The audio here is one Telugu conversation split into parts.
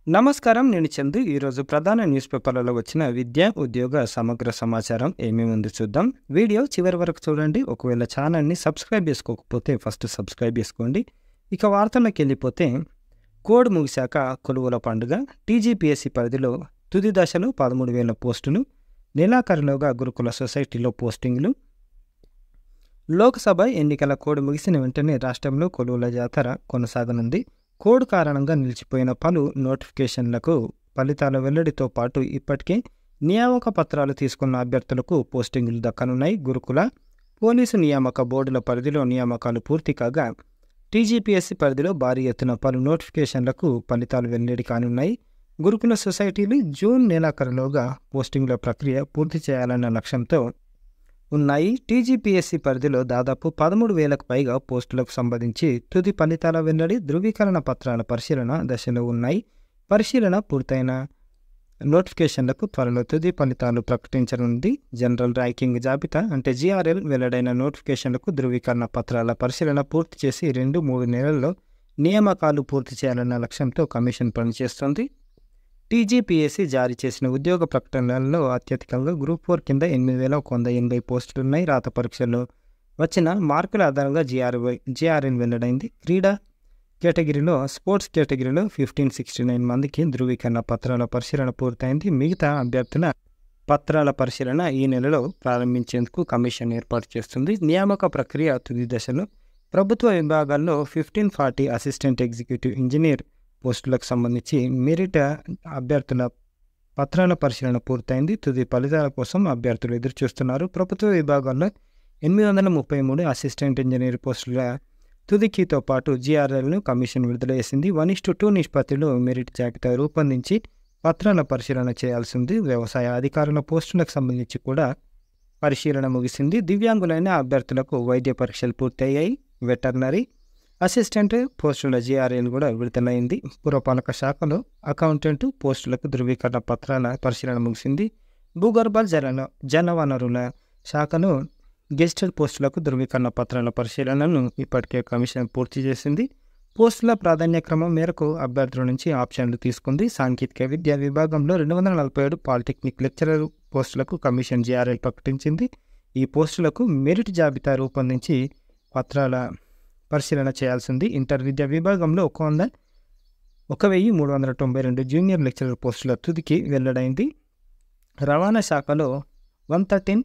నమస్కారం. నేను చందు. ఈరోజు ప్రధాన న్యూస్ పేపర్లలో వచ్చిన విద్య, ఉద్యోగ సమగ్ర సమాచారం ఏమేమి ఉందో చూద్దాం. వీడియో చివరి వరకు చూడండి. ఒకవేళ ఛానల్ని సబ్స్క్రైబ్ చేసుకోకపోతే ఫస్ట్ సబ్స్క్రైబ్ చేసుకోండి. ఇక వార్తల్లోకి వెళ్ళిపోతే, కోడ్ ముగిశాక కొలువుల పండుగ, టీజీపీఎస్సీ పరిధిలో తుది దశలో 13,000 పోస్టులు, నెలాఖరులోగా గురుకుల సొసైటీలో పోస్టింగ్లు. లోక్సభ ఎన్నికల కోడ్ ముగిసిన వెంటనే రాష్ట్రంలో కొలువుల జాతర కొనసాగనుంది. కోడ్ కారణంగా నిలిచిపోయిన పలు నోటిఫికేషన్లకు ఫలితాల వెల్లడితో పాటు ఇప్పటికే నియామక పత్రాలు తీసుకున్న అభ్యర్థులకు పోస్టింగులు దక్కనున్నాయి. గురుకుల, పోలీసు నియామక బోర్డుల పరిధిలో నియామకాలు పూర్తి కాగా టీజీపీఎస్సీ పరిధిలో భారీ ఎత్తున పలు నోటిఫికేషన్లకు ఫలితాలు వెల్లడి కానున్నాయి. గురుకుల సొసైటీలు జూన్ నెలాఖరులోగా పోస్టింగుల ప్రక్రియ పూర్తి చేయాలన్న లక్ష్యంతో ఉన్నాయి. టీజీపీఎస్సీ పరిధిలో దాదాపు 13,000కు పైగా పోస్టులకు సంబంధించి తుది ఫలితాల వెల్లడి, ధృవీకరణ పత్రాల పరిశీలన దశలో ఉన్నాయి. పరిశీలన పూర్తయిన నోటిఫికేషన్లకు త్వరలో తుది ఫలితాలు ప్రకటించనుంది. జనరల్ ర్యాంకింగ్ జాబితా అంటే జీఆర్ఎల్ వెల్లడైన నోటిఫికేషన్లకు ధృవీకరణ పత్రాల పరిశీలన పూర్తి చేసి 2-3 నెలల్లో నియామకాలు పూర్తి చేయాలన్న లక్ష్యంతో కమిషన్ పనిచేస్తుంది. టీజీపీఎస్సీ జారీ చేసిన ఉద్యోగ ప్రకటనలలో అత్యధికంగా గ్రూప్ 4 కింద 8,180 పోస్టులున్నాయి. రాత పరీక్షల్లో వచ్చిన మార్కుల ఆధారంగా జీఆర్ఎల్ వెల్లడైంది. క్రీడా కేటగిరీలో, స్పోర్ట్స్ కేటగిరీలో 1,569 మందికి ధృవీకరణ పత్రాల పరిశీలన పూర్తయింది. మిగతా అభ్యర్థుల పత్రాల పరిశీలన ఈ నెలలో ప్రారంభించేందుకు కమిషన్ ఏర్పాటు చేస్తుంది. నియామక ప్రక్రియ తుది దశలో ప్రభుత్వ విభాగాల్లో 1540 అసిస్టెంట్ ఎగ్జిక్యూటివ్ ఇంజనీర్ పోస్టులకు సంబంధించి మెరిట్ అభ్యర్థుల పత్రాల పరిశీలన పూర్తయింది. తుది ఫలితాల కోసం అభ్యర్థులు ఎదురుచూస్తున్నారు. ప్రభుత్వ విభాగాల్లో 833 అసిస్టెంట్ ఇంజనీర్ పోస్టుల తుదికీతో పాటు జీఆర్ఎల్ను కమిషన్ విడుదల చేసింది. 1:2 నిష్పత్తిలో మెరిట్ జాబితా రూపొందించి పత్రాల పరిశీలన చేయాల్సింది. వ్యవసాయ అధికారుల పోస్టులకు సంబంధించి కూడా పరిశీలన ముగిసింది. దివ్యాంగులైన అభ్యర్థులకు వైద్య పరీక్షలు పూర్తయ్యాయి. వెటర్నరీ అసిస్టెంట్ పోస్టుల జీఆర్ఎల్ కూడా విడుదలైంది. పురపాలక శాఖలో అకౌంటెంట్ పోస్టులకు ధృవీకరణ పత్రాల పరిశీలన ముగిసింది. భూగర్భ జలవనరుల శాఖలో గెస్టెడ్ పోస్టులకు ధృవీకరణ పత్రాల పరిశీలనను ఇప్పటికే కమిషన్ పూర్తి చేసింది. పోస్టుల ప్రాధాన్య క్రమం మేరకు అభ్యర్థుల నుంచి ఆప్షన్లు తీసుకుంది. సాంకేతిక విద్యా విభాగంలో 247 పాలిటెక్నిక్ లెక్చరర్ పోస్టులకు కమిషన్ జీఆర్ఎల్ ప్రకటించింది. ఈ పోస్టులకు మెరిట్ జాబితా రూపొందించి పత్రాల పరిశీలన చేయాల్సింది. ఇంటర్ విద్యా విభాగంలో 1,392 జూనియర్ లెక్చరర్ పోస్టుల తుదికి వెల్లడైంది. రవాణా శాఖలో 113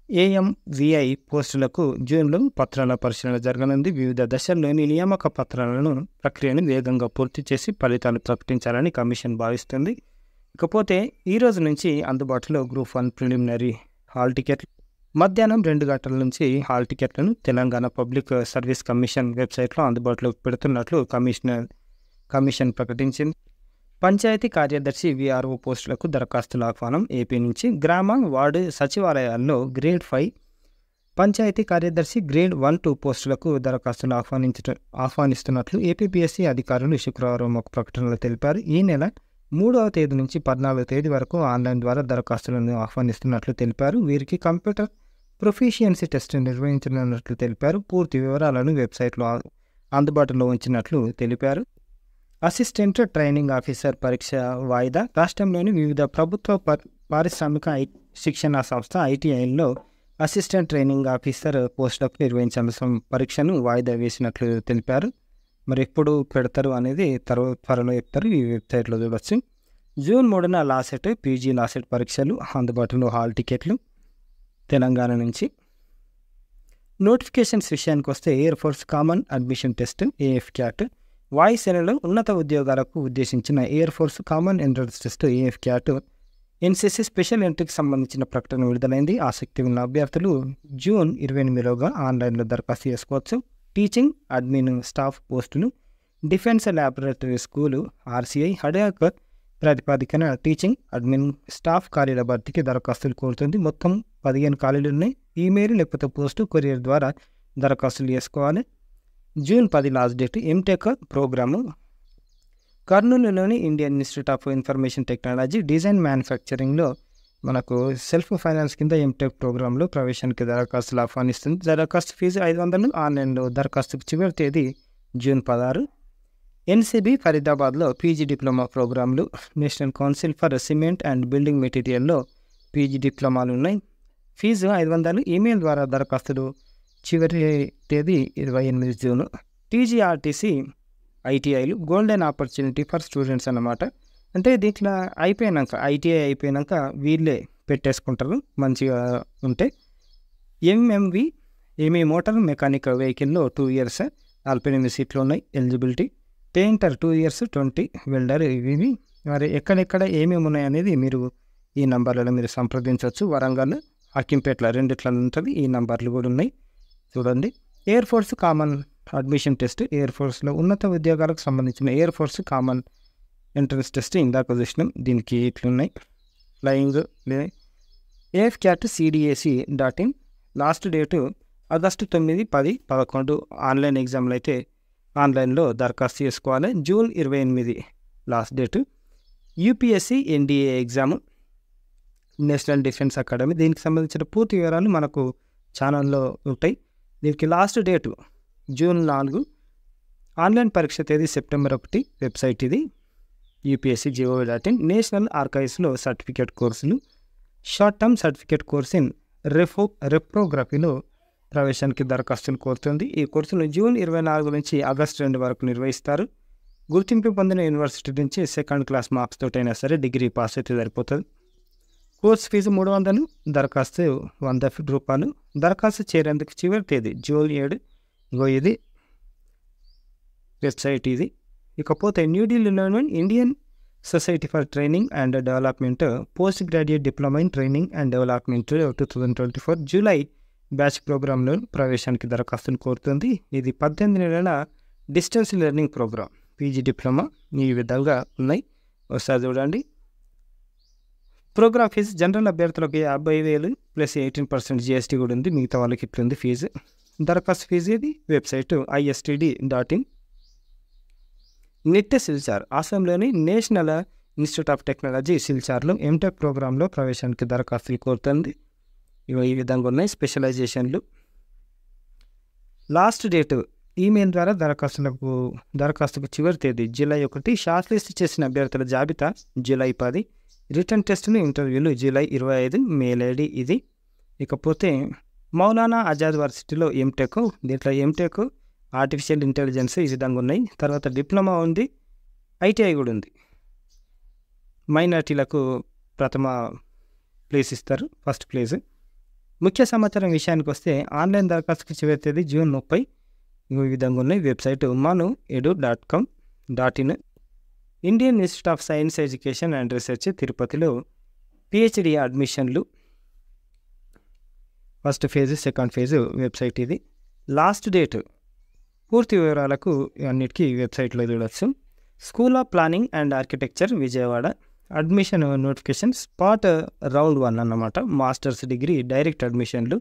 ఏఎంవిఐ పోస్టులకు జూన్లో పత్రాల పరిశీలన జరగనుంది. వివిధ దశల్లోని నియామక పత్రాలను ప్రక్రియను వేగంగా పూర్తి చేసి ఫలితాలు ప్రకటించాలని కమిషన్ భావిస్తుంది. ఇకపోతే ఈ రోజు నుంచి అందుబాటులో గ్రూప్ 1 ప్రిలిమినరీ హాల్ టికెట్లు మధ్యాహ్నం 2 గంటల నుంచి హాల్ టికెట్లను తెలంగాణ పబ్లిక్ సర్వీస్ కమిషన్ వెబ్సైట్లో అందుబాటులోకి పెడుతున్నట్లు కమిషన్ ప్రకటించింది. పంచాయతీ కార్యదర్శి విఆర్ఓ పోస్టులకు దరఖాస్తుల ఆహ్వానం ఏపీ నుంచి. గ్రామ, వార్డు సచివాలయాల్లో గ్రేడ్ 5 పంచాయతీ కార్యదర్శి గ్రేడ్ 1-2 పోస్టులకు దరఖాస్తులు ఆహ్వానిస్తున్నట్లు ఏపీపీఎస్సీ అధికారులు శుక్రవారం ఒక ప్రకటనలో తెలిపారు. ఈ నెల 3వ తేదీ నుంచి 14వ తేదీ వరకు ఆన్లైన్ ద్వారా దరఖాస్తులను ఆహ్వానిస్తున్నట్లు తెలిపారు. వీరికి కంప్యూటర్ ప్రొఫిషియన్సీ టెస్ట్ నిర్వహించనున్నట్లు తెలిపారు. పూర్తి వివరాలను వెబ్సైట్లో అందుబాటులో ఉంచినట్లు తెలిపారు. అసిస్టెంట్ ట్రైనింగ్ ఆఫీసర్ పరీక్ష వాయిదా. రాష్ట్రంలోని వివిధ ప్రభుత్వ పారిశ్రామిక శిక్షణా సంస్థ ఐటీఐల్లో అసిస్టెంట్ ట్రైనింగ్ ఆఫీసర్ పోస్టులకు నిర్వహించాల్సిన పరీక్షను వాయిదా వేసినట్లు తెలిపారు. మరి ఎప్పుడు పెడతారు అనేది త్వరలో చెప్తారు. ఈ వెబ్సైట్లో చూడవచ్చు. జూన్ 3న లాసెట్, పీజీ లాసెట్ పరీక్షలు అందుబాటులో హాల్ టికెట్లు తెలంగాణ నుంచి. నోటిఫికేషన్స్ విషయానికి వస్తే air force common admission test AF CAT, వాయుసేనలో ఉన్నత ఉద్యోగాలకు ఉద్దేశించిన air force common entrance test AF CAT, NCC special ఎంట్రీకి సంబంధించిన ప్రకటన విడుదలైంది. ఆసక్తి ఉన్న అభ్యర్థులు జూన్ 28లోగా ఆన్లైన్లో దరఖాస్తు చేసుకోవచ్చు. టీచింగ్ అడ్మిన్ స్టాఫ్ పోస్టులు, డిఫెన్స్ ల్యాబొరేటరీ స్కూలు ఆర్సీఐ హడాక్ ప్రాతిపదికన టీచింగ్ అడ్మిన్ స్టాఫ్ ఖాళీల భర్తీకి దరఖాస్తులు కోరుతుంది. మొత్తం 15 ఖాళీలు ఉన్నాయి. ఈమెయిల్ లేకపోతే పోస్టు, కొరియర్ ద్వారా దరఖాస్తులు చేసుకోవాలి. June 10 last date. M Tech programme కర్నూలులోని Indian institute of information technology design మ్యానుఫ్యాక్చరింగ్లో మనకు సెల్ఫ్ ఫైనాన్స్ కింద ఎంటెక్ ప్రోగ్రాంలో ప్రవేశానికి దరఖాస్తులు ఆహ్వానిస్తుంది. దరఖాస్తు ఫీజు 500. ఆన్లైన్లో దరఖాస్తుకు చివరి తేదీ జూన్ 16. ఎన్సిబి ఫరీదాబాద్లో పీజీ డిప్లొమా ప్రోగ్రాంలు, national council for cement and building మెటీరియల్లో పీజీ డిప్లొమాలు ఉన్నాయి. ఫీజు 500. ఈమెయిల్ ద్వారా దరఖాస్తులు చివరి తేదీ 28 జూన్. టీజీఆర్టీసీ ఐటీఐలు గోల్డెన్ ఆపర్చునిటీ ఫర్ స్టూడెంట్స్ అన్నమాట. అంటే దీంట్లో అయిపోయినాక ఐటీఐ అయిపోయినాక వీళ్ళే పెట్టేసుకుంటారు మంచిగా ఉంటే. ఎంఎంవి ఏమీ మోటార్ మెకానిక్ వెహికల్లో 2 years 48 సీట్లు ఉన్నాయి. ఎలిజిబిలిటీ పెయింటర్ 2 years 20, వెల్డర్ ఇవి. మరి ఎక్కడెక్కడ ఏమేమి ఉన్నాయి అనేది మీరు ఈ నంబర్లలో మీరు సంప్రదించవచ్చు. వరంగల్, అక్కింపేట్ల రెండిట్లలో ఉంటుంది. ఈ నంబర్లు కూడా ఉన్నాయి చూడండి. Air force common admission test, air ఫోర్స్లో ఉన్నత ఉద్యోగాలకు సంబంధించిన air force common entrance test ఇందాక చూసినాం. దీనికి ఇట్లున్నాయి. Flying AFCAT CDAC.in last date August 9, 10, 11. Online ఎగ్జామ్లు అయితే ఆన్లైన్లో దరఖాస్తు చేసుకోవాలి. June 28 last date. UPSC NDA exam, national defence academy. దీనికి సంబంధించిన పూర్తి వివరాలు మనకు ఛానల్లో ఉంటాయి. దీనికి లాస్ట్ డేటు జూన్ 4. ఆన్లైన్ పరీక్ష తేదీ సెప్టెంబర్ 1. వెబ్సైట్ ఇది UPSC.gov.in. నేషనల్ ఆర్కైవ్స్లో సర్టిఫికేట్ కోర్సులు, short term certificate course in రెప్రోగ్రఫీలో ప్రవేశానికి దరఖాస్తులు కోరుతుంది. ఈ కోర్సును జూన్ 24 నుంచి ఆగస్టు 2 వరకు నిర్వహిస్తారు. గుర్తింపు పొందిన యూనివర్సిటీ నుంచి 2nd క్లాస్ మార్క్స్ తోటైనా సరే డిగ్రీ పాస్ అయితే సరిపోతుంది. కోర్స్ ఫీజు 300, దరఖాస్తు 100 రూపాయలు. దరఖాస్తు చేరేందుకు చివరి తేదీ జూన్ 7. ఇది వెబ్సైట్ ఇది. ఇకపోతే న్యూఢిల్లీలోని Indian society for training and development post graduate diploma in training and development 2024 July batch ప్రోగ్రాంలో ప్రవేశానికి దరఖాస్తును కోరుతుంది. ఇది 18 నెలల distance learning programme, PG diploma. ఈ విధంగా ఉన్నాయి, ఒకసారి చూడండి. ప్రోగ్రామ్ ఫీజు జనరల్ అభ్యర్థులకు 50,000 ప్లస్ 18% GST కూడా ఉంది. మిగతా వాళ్ళకి ఇట్లుంది ఫీజు. దరఖాస్తు ఫీజు ఇది వెబ్సైట్ ISTD.in. నిట్ సిల్చార్ ఆసాంలోని నేషనల్ ఇన్స్టిట్యూట్ ఆఫ్ టెక్నాలజీ సిల్చార్లో ఎంటెక్ ప్రోగ్రాంలో ప్రవేశానికి దరఖాస్తులు కోరుతుంది. ఇవి ఈ విధంగా ఉన్నాయి స్పెషలైజేషన్లు. లాస్ట్ డేటు ఈమెయిల్ ద్వారా దరఖాస్తుకు చివరి తేదీ జూలై 1. షార్ట్ లిస్ట్ చేసిన అభ్యర్థుల జాబితా జూలై 10. రిటర్న్ టెస్టులు ఇంటర్వ్యూలు జూలై 25. మెయిల్ ఐడి ఇది. ఇకపోతే మౌలానా ఆజాద్ యూనివర్సిటీలో ఎంటెక్, దీంట్లో ఎంటెక్ ఆర్టిఫిషియల్ ఇంటెలిజెన్స్ ఈ విధంగా ఉన్నాయి. తర్వాత డిప్లొమా ఉంది, ఐటీఐ కూడా ఉంది. మైనార్టీలకు ప్రథమ ప్లేస్ ఇస్తారు, ఫస్ట్ ప్లేస్. ముఖ్య సమాచారం విషయానికి వస్తే ఆన్లైన్ దరఖాస్తుకు చివరి తేదీ జూన్ 30. ఈ విధంగా ఉన్నాయి. Website manu.edu.com.in. Indian institute of science education and research తిరుపతిలో PhD అడ్మిషన్లు first phase, second phase. Website ఇది. లాస్ట్ డేట్ పూర్తి వివరాలకు అన్నిటికీ వెబ్సైట్లో చూడవచ్చు. School of planning and architecture Vijayawada admission notification spot round 1 అన్నమాట. మాస్టర్స్ డిగ్రీ డైరెక్ట్ అడ్మిషన్లు.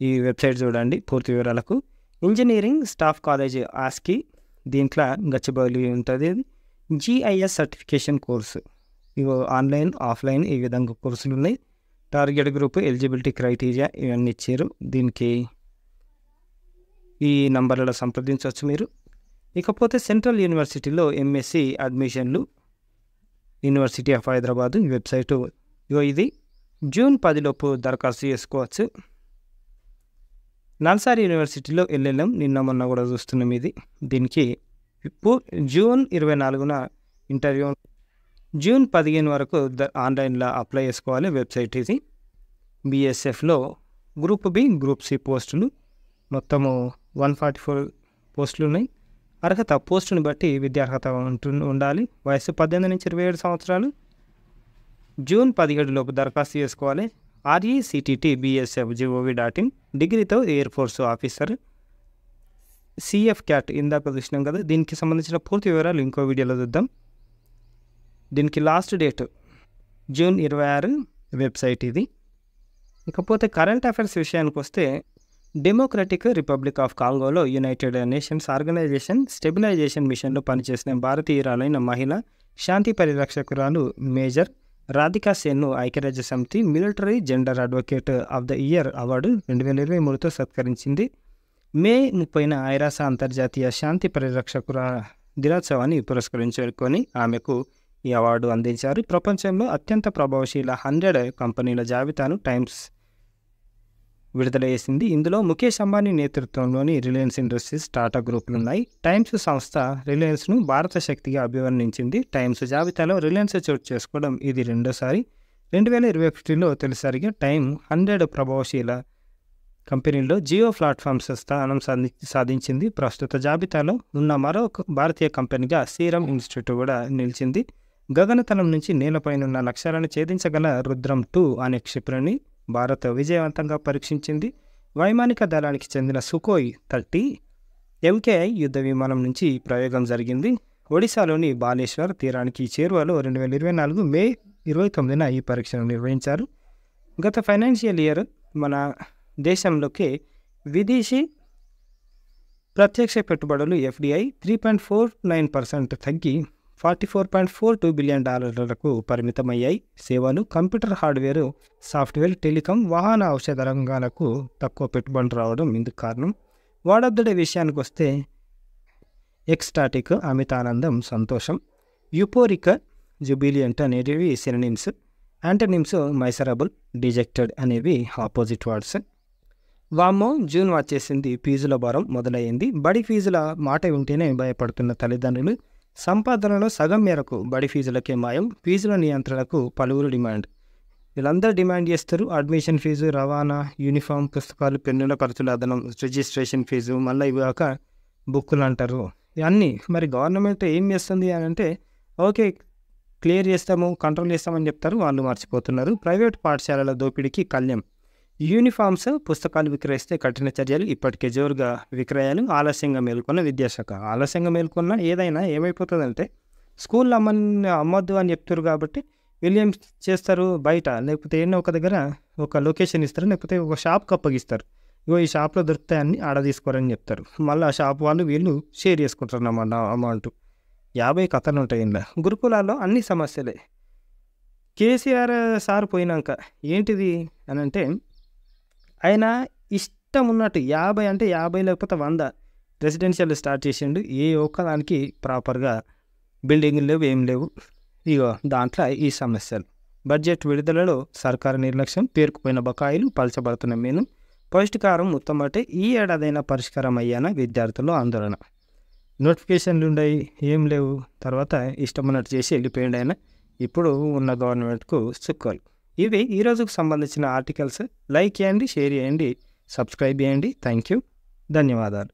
ఈ వెబ్సైట్ చూడండి పూర్తి వివరాలకు. ఇంజనీరింగ్ స్టాఫ్ కాలేజ్ ఆస్కి, దీంట్లో గచ్చిబౌలి ఉంటుంది. GIS సర్టిఫికేషన్ కోర్సు, ఇవి ఆన్లైన్ ఆఫ్లైన్ ఈ విధంగా కోర్సులు ఉన్నాయి. టార్గెట్ గ్రూప్, ఎలిజిబిలిటీ క్రైటీరియా ఇవన్నీ ఇచ్చారు. దీనికి ఈ నంబర్లలో సంప్రదించవచ్చు మీరు. ఇకపోతే సెంట్రల్ యూనివర్సిటీలో MSc అడ్మిషన్లు యూనివర్సిటీ ఆఫ్ హైదరాబాద్ వెబ్సైటు ఇది. జూన్ 10 లోపు దరఖాస్తు చేసుకోవచ్చు. నల్సారి యూనివర్సిటీలో LLM నిన్న మొన్న కూడా చూస్తున్నాం ఇది. దీనికి జూన్ 24న ఇంటర్వ్యూ, జూన్ 15 వరకు ఆన్లైన్లో అప్లై చేసుకోవాలి. వెబ్సైట్ ఇది. BSFలో గ్రూప్ B, గ్రూప్ C పోస్టులు మొత్తము 144 పోస్టులు ఉన్నాయి. అర్హత పోస్టుని బట్టి విద్యార్హత ఉండాలి. వయసు 18 నుంచి 27 సంవత్సరాలు. జూన్ 17 లోపు దరఖాస్తు చేసుకోవాలి. RECTT BSF.gov.in. డిగ్రీతో ఎయిర్ ఫోర్స్ ఆఫీసర్. CFCAT ఇందాక చూసినాం కదా, దీనికి సంబంధించిన పూర్తి వివరాలు ఇంకో వీడియోలో చూద్దాం. దీనికి లాస్ట్ డేట్ జూన్ 26. వెబ్సైట్ ఇది. ఇకపోతే కరెంట్ అఫైర్స్ విషయానికి వస్తే డెమోక్రటిక్ రిపబ్లిక్ ఆఫ్ కాంగోలో యునైటెడ్ నేషన్స్ ఆర్గనైజేషన్ స్టెబిలైజేషన్ మిషన్లో పనిచేసిన భారతీయురాలైన మహిళ శాంతి పరిరక్షకురాలు మేజర్ రాధికా సేన్ను ఐక్యరాజ్య సమితి military gender advocate of the year award 2023తో సత్కరించింది. మే 30న ఐరాస అంతర్జాతీయ శాంతి పరిరక్షకుల దినోత్సవాన్ని పురస్కరించుకొని ఆమెకు ఈ అవార్డు అందించారు. ప్రపంచంలో అత్యంత ప్రభావశీల 100 కంపెనీల జాబితాను టైమ్స్ విడుదల చేసింది. ఇందులో ముఖేష్ అంబానీ నేతృత్వంలోని రిలయన్స్ ఇండస్ట్రీస్, టాటా గ్రూపులున్నాయి. టైమ్స్ సంస్థ రిలయన్స్ను భారత శక్తిగా అభివర్ణించింది. టైమ్స్ జాబితాలో రిలయన్స్ చోటు చేసుకోవడం ఇది రెండోసారి. 2021లో తొలిసారిగా టైమ్ 100 ప్రభావశీల కంపెనీల్లో జియో ప్లాట్ఫామ్స్ స్థానం సాధించింది. ప్రస్తుత జాబితాలో ఉన్న మరో భారతీయ కంపెనీగా సీరం ఇన్స్టిట్యూట్ కూడా నిలిచింది. గగనతలం నుంచి నేలపైనున్న లక్ష్యాలను ఛేదించగల రుద్రం 2 అనే క్షిపణిని భారత్ విజయవంతంగా పరీక్షించింది. వైమానిక దళానికి చెందిన సుఖోయ్ 30 ఎంకేఐ యుద్ధ విమానం నుంచి ప్రయోగం జరిగింది. ఒడిశాలోని బాలేశ్వర్ తీరానికి చేరువలో 2024 మే 29న ఈ పరీక్షను నిర్వహించారు. గత ఫైనాన్షియల్ ఇయర్ మన దేశంలోకి విదేశీ ప్రత్యక్ష పెట్టుబడులు FDI 3.49% తగ్గి $44.42 బిలియన్ పరిమితమయ్యాయి. సేవలు, కంప్యూటర్ హార్డ్వేర్, సాఫ్ట్వేర్, టెలికాం, వాహన ఔషధ రంగాలకు తక్కువ పెట్టుబడులు రావడం ఇందుకు కారణం. వాడబ్దుడే విషయానికి వస్తే ఎక్స్టాటిక్, అమితానందం, సంతోషం, యుపోరిక్, జుబిలియంట్ అనేవి సినోనిమ్స్. యాంటోనిమ్స్ మైసరబుల్, డిజెక్టెడ్ అనేవి ఆపోజిట్ వర్డ్స్. వామ్మో జూన్ వచ్చేసింది, ఫీజుల భారం మొదలయ్యింది. బడి ఫీజుల మాట వింటేనే భయపడుతున్న తల్లిదండ్రులు. సంపాదనలో సగం మేరకు బడి ఫీజులకే మాయం. ఫీజుల నియంత్రణకు పలువురు డిమాండ్. వీళ్ళందరూ డిమాండ్ చేస్తారు. అడ్మిషన్ ఫీజు, రవాణా, యూనిఫామ్, పుస్తకాలు, పెన్నుల ఖర్చుల అదనం, రిజిస్ట్రేషన్ ఫీజు, మళ్ళీ ఇవి కాక బుక్కులు అంటారు. ఇవన్నీ మరి గవర్నమెంట్ ఏం చేస్తుంది అని అంటే, ఓకే క్లియర్ చేస్తాము, కంట్రోల్ చేస్తామని చెప్తారు, వాళ్ళు మర్చిపోతున్నారు. ప్రైవేట్ పాఠశాలల దోపిడీకి కళ్యం. యూనిఫామ్స్, పుస్తకాలు విక్రయిస్తే కఠిన చర్యలు. ఇప్పటికే జోరుగా విక్రయాలు. ఆలస్యంగా మేల్కొన్న విద్యాశాఖ. ఆలస్యంగా మేల్కొన్న ఏదైనా ఏమైపోతుందంటే, స్కూల్లో అమ్మొద్దు అని చెప్తారు కాబట్టి వీళ్ళు ఏం చేస్తారు, బయట లేకపోతే ఏమో ఒక దగ్గర ఒక లొకేషన్ ఇస్తారు, లేకపోతే ఒక షాప్కి అప్పగిస్తారు. ఇగో ఈ షాప్లో దొరుకుతాయని ఆడ తీసుకోరని చెప్తారు. మళ్ళీ ఆ షాప్ వాళ్ళు వీళ్ళు షేర్ చేసుకుంటారు అన్నమాట అమౌంట్. 50 కథలు ఉంటాయి ఇంట్లో. గురుకులాల్లో అన్ని సమస్యలే. కేసీఆర్ సార్ పోయినాక ఏంటిది అని అంటే, ఆయన ఇష్టం ఉన్నట్టు 50 అంటే 50 లేకపోతే 100 రెసిడెన్షియల్ స్టార్ట్ చేసిండు. ఏ ఒక్కదానికి ప్రాపర్గా బిల్డింగ్లు లేవు, ఏం లేవు. ఇగో దాంట్లో ఈ సమస్యలు. బడ్జెట్ విడుదలలో సర్కారు నిర్లక్ష్యం, పేరుకుపోయిన బకాయిలు, పలచబడుతున్న మెను, పౌష్టికారం ఉత్తమటే ఈ ఏడాదైనా పరిష్కారం అయ్యాన విద్యార్థుల్లో ఆందోళన. నోటిఫికేషన్లు ఉన్నాయి, ఏం లేవు. తర్వాత ఇష్టం ఉన్నట్టు చేసి వెళ్ళిపోయింది ఆయన. ఇప్పుడు ఉన్న గవర్నమెంట్కు చుక్కలు. ఇవి ఈరోజుకు సంబంధించిన ఆర్టికల్స్. లైక్ చేయండి, షేర్ చేయండి, సబ్స్క్రైబ్ చేయండి. థ్యాంక్ యూ, ధన్యవాదాలు.